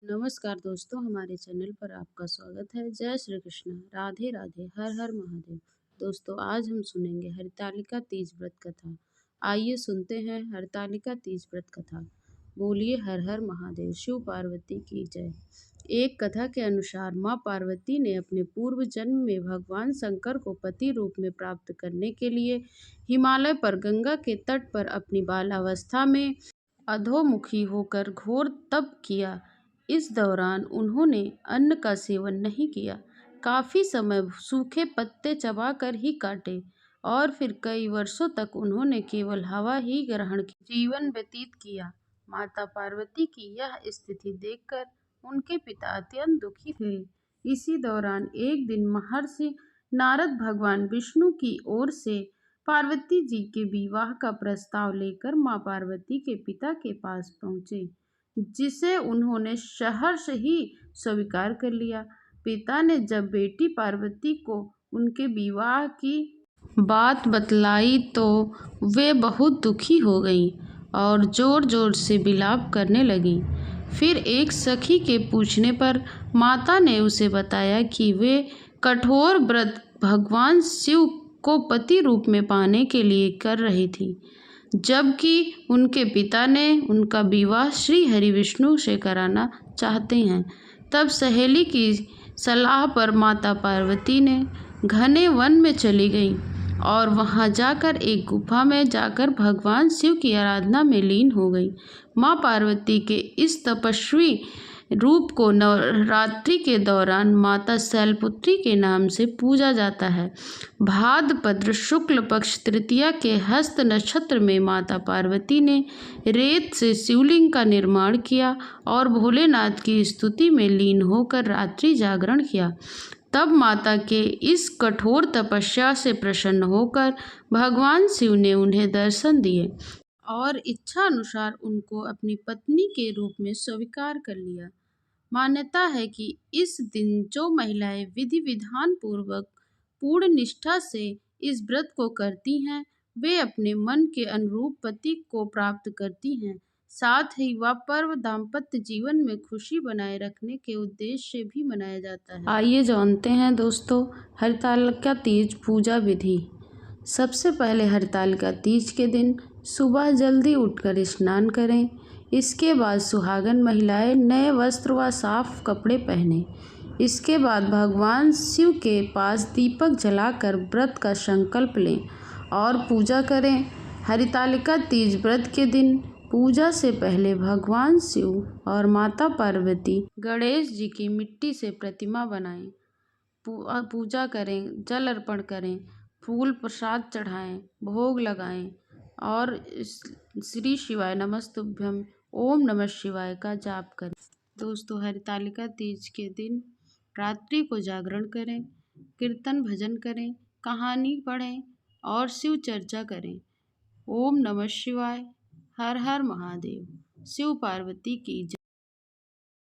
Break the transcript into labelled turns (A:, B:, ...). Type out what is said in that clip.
A: नमस्कार दोस्तों, हमारे चैनल पर आपका स्वागत है। जय श्री कृष्ण, राधे राधे, हर हर महादेव। दोस्तों, आज हम सुनेंगे हरतालिका तीज व्रत कथा। आइए सुनते हैं हरतालिका तीज व्रत कथा। बोलिए हर हर महादेव, शिव पार्वती की जय। एक कथा के अनुसार माँ पार्वती ने अपने पूर्व जन्म में भगवान शंकर को पति रूप में प्राप्त करने के लिए हिमालय पर गंगा के तट पर अपनी बालावस्था में अधोमुखी होकर घोर तप किया। इस दौरान उन्होंने अन्न का सेवन नहीं किया, काफी समय सूखे पत्ते चबाकर ही काटे और फिर कई वर्षों तक उन्होंने केवल हवा ही ग्रहण की जीवन व्यतीत किया। माता पार्वती की यह स्थिति देखकर उनके पिता अत्यंत दुखी थे। इसी दौरान एक दिन महर्षि नारद भगवान विष्णु की ओर से पार्वती जी के विवाह का प्रस्ताव लेकर मां पार्वती के पिता के पास पहुंचे, जिसे उन्होंने सहर्ष ही स्वीकार कर लिया। पिता ने जब बेटी पार्वती को उनके विवाह की बात बतलाई तो वे बहुत दुखी हो गईं और जोर जोर से विलाप करने लगीं। फिर एक सखी के पूछने पर माता ने उसे बताया कि वे कठोर व्रत भगवान शिव को पति रूप में पाने के लिए कर रही थी, जबकि उनके पिता ने उनका विवाह श्री हरि विष्णु से कराना चाहते हैं। तब सहेली की सलाह पर माता पार्वती ने घने वन में चली गईं और वहां जाकर एक गुफा में जाकर भगवान शिव की आराधना में लीन हो गई। मां पार्वती के इस तपस्वी रूप को नवरात्रि के दौरान माता शैलपुत्री के नाम से पूजा जाता है। भाद्रपद शुक्ल पक्ष तृतीया के हस्त नक्षत्र में माता पार्वती ने रेत से शिवलिंग का निर्माण किया और भोलेनाथ की स्तुति में लीन होकर रात्रि जागरण किया। तब माता के इस कठोर तपस्या से प्रसन्न होकर भगवान शिव ने उन्हें दर्शन दिए और इच्छा अनुसार उनको अपनी पत्नी के रूप में स्वीकार कर लिया। मान्यता है कि इस दिन जो महिलाएं विधि विधान पूर्वक पूर्ण निष्ठा से इस व्रत को करती हैं, वे अपने मन के अनुरूप पति को प्राप्त करती हैं। साथ ही वह पर्व दाम्पत्य जीवन में खुशी बनाए रखने के उद्देश्य से भी मनाया जाता है। आइए जानते हैं दोस्तों हरतालिका तीज पूजा विधि। सबसे पहले हरतालिका तीज के दिन सुबह जल्दी उठकर स्नान करें। इसके बाद सुहागन महिलाएं नए वस्त्र व साफ कपड़े पहनें। इसके बाद भगवान शिव के पास दीपक जलाकर व्रत का संकल्प लें और पूजा करें। हरतालिका तीज व्रत के दिन पूजा से पहले भगवान शिव और माता पार्वती गणेश जी की मिट्टी से प्रतिमा बनाएं, पूजा करें, जल अर्पण करें, फूल प्रसाद चढ़ाएं, भोग लगाएं और श्री शिवाय नमस्तुभ्यम ओम नमः शिवाय का जाप करें। दोस्तों, हरतालिका तीज के दिन रात्रि को जागरण करें, कीर्तन भजन करें, कहानी पढ़ें और शिव चर्चा करें। ओम नमः शिवाय, हर हर महादेव, शिव पार्वती की जय।